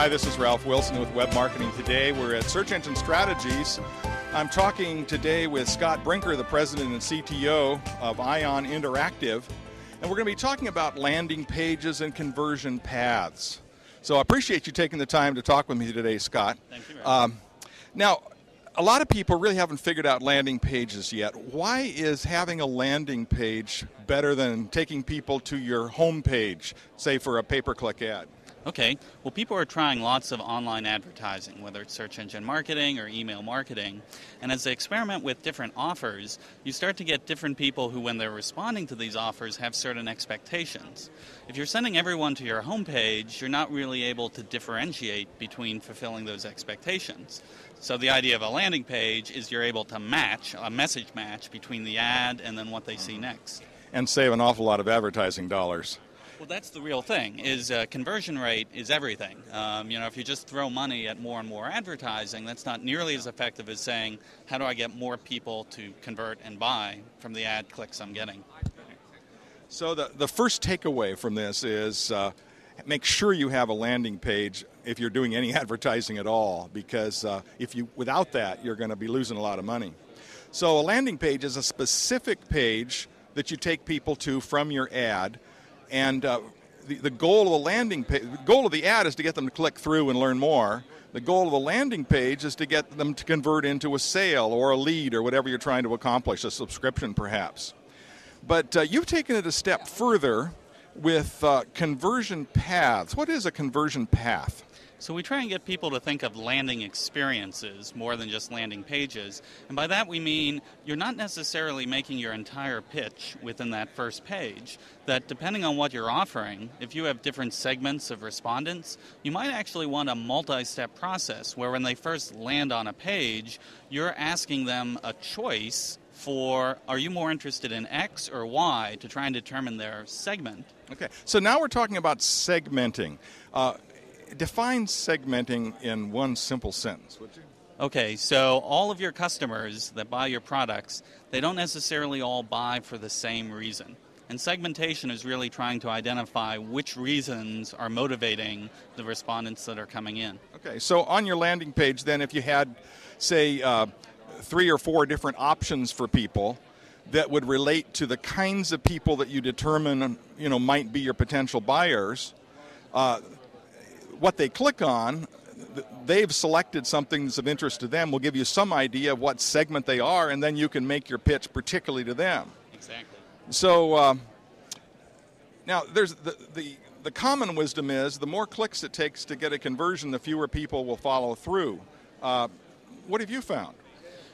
Hi, this is Ralph Wilson with Web Marketing Today. We're at Search Engine Strategies. I'm talking today with Scott Brinker, the president and CTO of Ion Interactive, and we're going to be talking about landing pages and conversion paths. So I appreciate you taking the time to talk with me today, Scott. Thank you, Ralph. Now, a lot of people really haven't figured out landing pages yet. Why is having a landing page better than taking people to your home page, say for a pay-per-click ad? Okay, well, people are trying lots of online advertising, whether it's search engine marketing or email marketing. And as they experiment with different offers, you start to get different people who, when they're responding to these offers, have certain expectations. If you're sending everyone to your homepage, you're not really able to differentiate between fulfilling those expectations. So the idea of a landing page is you're able to match, a message match between the ad and then what they see next. And save an awful lot of advertising dollars. Well, that's the real thing, is conversion rate is everything. If you just throw money at more and more advertising, that's not nearly as effective as saying, how do I get more people to convert and buy from the ad clicks I'm getting? So the first takeaway from this is make sure you have a landing page if you're doing any advertising at all, because without that, you're going to be losing a lot of money. So a landing page is a specific page that you take people to from your ad. And the goal of the landing page, the goal of the ad is to get them to click through and learn more. The goal of the landing page is to get them to convert into a sale or a lead or whatever you're trying to accomplish, a subscription perhaps. But you've taken it a step further with conversion paths. What is a conversion path? So we try and get people to think of landing experiences more than just landing pages. And by that we mean you're not necessarily making your entire pitch within that first page. That depending on what you're offering, if you have different segments of respondents, you might actually want a multi-step process where when they first land on a page, you're asking them a choice for, are you more interested in X or Y, to try and determine their segment. Okay, so now we're talking about segmenting. Define segmenting in one simple sentence, would you? Okay, so all of your customers that buy your products, they don't necessarily all buy for the same reason. And segmentation is really trying to identify which reasons are motivating the respondents that are coming in. Okay, so on your landing page then, if you had, say, 3 or 4 different options for people that would relate to the kinds of people that you determine, might be your potential buyers, what they click on, they've selected something that's of interest to them, will give you some idea of what segment they are, and then you can make your pitch particularly to them. Exactly. So now there's the common wisdom is the more clicks it takes to get a conversion, the fewer people will follow through. What have you found?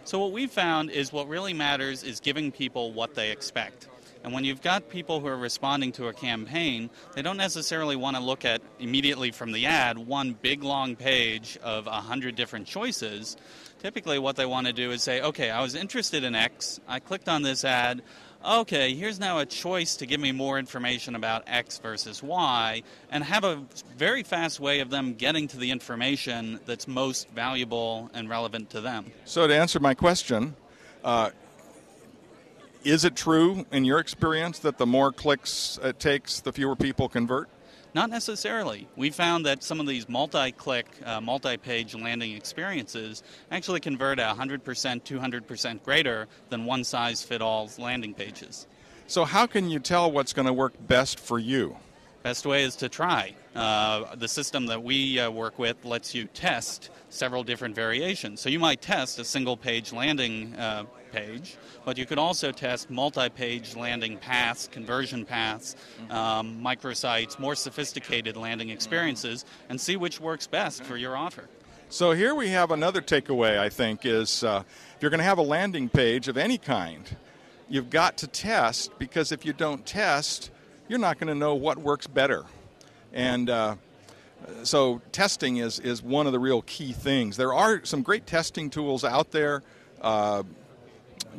So what we've found is what really matters is giving people what they expect. And when you've got people who are responding to a campaign, they don't necessarily want to look at immediately from the ad one big long page of 100 different choices. Typically what they want to do is say, okay, I was interested in X, I clicked on this ad, okay, here's now a choice to give me more information about X versus Y, and have a very fast way of them getting to the information that's most valuable and relevant to them. So to answer my question, is it true, in your experience, that the more clicks it takes, the fewer people convert? Not necessarily. We found that some of these multi-click, multi-page landing experiences actually convert at 100%, 200% greater than one-size-fit-all landing pages. So how can you tell what's going to work best for you? Best way is to try. The system that we work with lets you test several different variations. So you might test a single-page landing page, but you could also test multi-page landing paths, conversion paths, microsites, more sophisticated landing experiences, and see which works best for your offer. So here we have another takeaway, I think, is if you're going to have a landing page of any kind, you've got to test, because if you don't test, you're not going to know what works better. And so testing is one of the real key things. There are some great testing tools out there.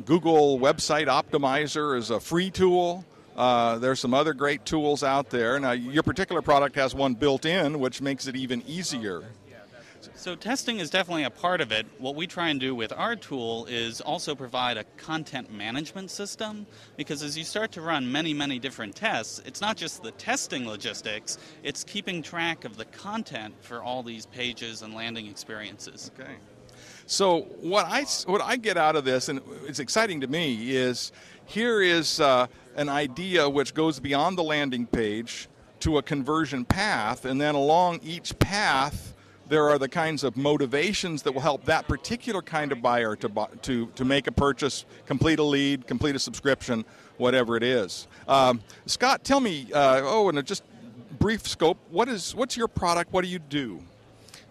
Google Website Optimizer is a free tool. There's some other great tools out there. Now, your particular product has one built in, which makes it even easier. So testing is definitely a part of it. What we try and do with our tool is also provide a content management system, because as you start to run many different tests, it's not just the testing logistics, it's keeping track of the content for all these pages and landing experiences. Okay. So what I get out of this, and it's exciting to me, is here is an idea which goes beyond the landing page to a conversion path, and then along each path there are the kinds of motivations that will help that particular kind of buyer to make a purchase, complete a lead, complete a subscription, whatever it is. Scott, tell me, in a just brief scope, what's your product? What do you do?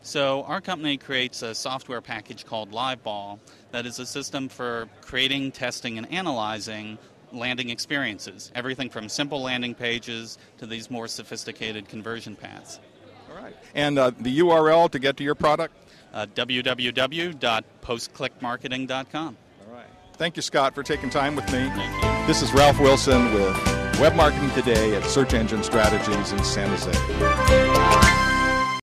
So our company creates a software package called LiveBall that is a system for creating, testing, and analyzing landing experiences. Everything from simple landing pages to these more sophisticated conversion paths. All right. And the URL to get to your product? www.postclickmarketing.com. All right. Thank you, Scott, for taking time with me. Thank you. This is Ralph Wilson with Web Marketing Today at Search Engine Strategies in San Jose.